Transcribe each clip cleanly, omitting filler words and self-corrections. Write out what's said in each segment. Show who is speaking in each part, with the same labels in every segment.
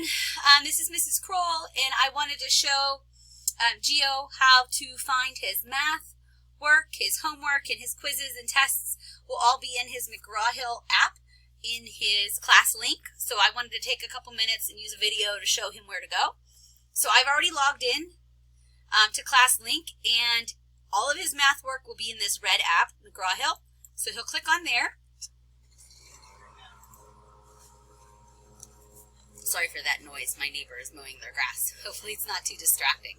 Speaker 1: everyone. This is Mrs. Kroll, and I wanted to show Gio how to find his math work, his homework, and his quizzes and tests will all be in his McGraw-Hill app in his class link. So I wanted to take a couple minutes and use a video to show him where to go. So I've already logged in to class link, and all of his math work will be in this red app, McGraw-Hill. So he'll click on there. Sorry for that noise. My neighbor is mowing their grass. Hopefully it's not too distracting.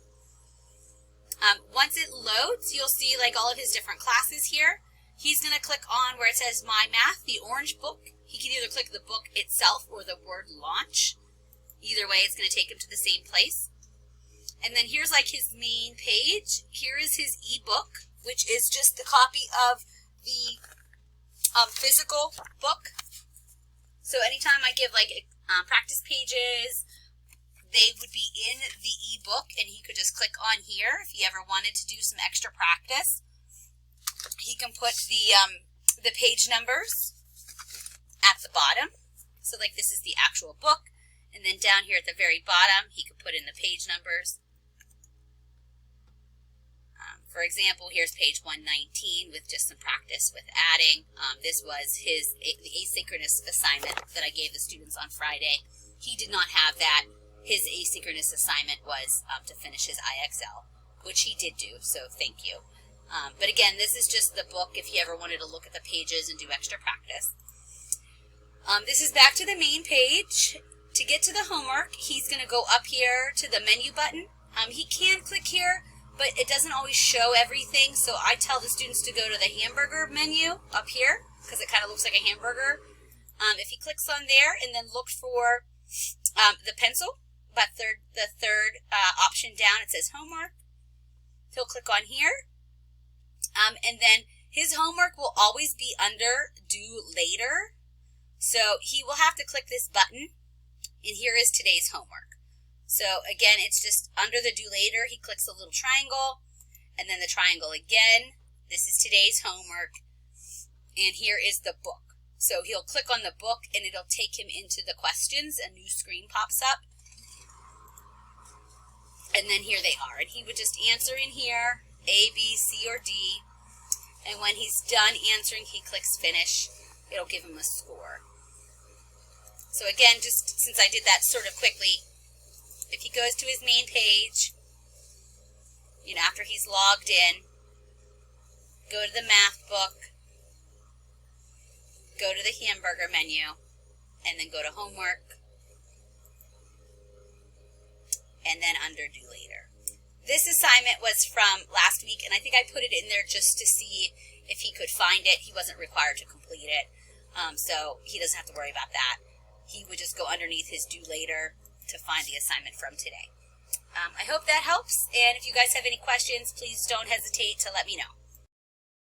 Speaker 1: Once it loads, you'll see like all of his different classes here. He's going to click on where it says My Math, the orange book. He can either click the book itself or the word launch. Either way, it's going to take him to the same place. And then here's like his main page. Here is his ebook, which is just the copy of the physical book. So anytime I give like practice pages, they would be in the ebook, and he could just click on here if he ever wanted to do some extra practice. He can put the page numbers at the bottom. So like this is the actual book, and then down here at the very bottom, he could put in the page numbers. For example, here's page 119 with just some practice with adding. This was the asynchronous assignment that I gave the students on Friday. He did not have that. His asynchronous assignment was to finish his IXL, which he did do, so thank you. But again, this is just the book if you ever wanted to look at the pages and do extra practice. This is back to the main page. To get to the homework, he's going to go up here to the menu button. He can click here, but it doesn't always show everything, so I tell the students to go to the hamburger menu up here, because it kind of looks like a hamburger. If he clicks on there and then look for the pencil, the third option down, it says homework. He'll click on here, and then his homework will always be under due later, so he will have to click this button, and here is today's homework. So again, it's just under the due later, he clicks the little triangle, and then the triangle again. This is today's homework, and here is the book. So he'll click on the book, and it'll take him into the questions. A new screen pops up, and then here they are. And he would just answer in here, A, B, C, or D, and when he's done answering, he clicks finish. It'll give him a score. So again, just since I did that sort of quickly, if he goes to his main page, after he's logged in, go to the math book, go to the hamburger menu, and then go to homework, and then under due later. This assignment was from last week, and I think I put it in there just to see if he could find it. He wasn't required to complete it, so he doesn't have to worry about that. He would just go underneath his due later to find the assignment from today. I hope that helps, and if you guys have any questions, please don't hesitate to let me know.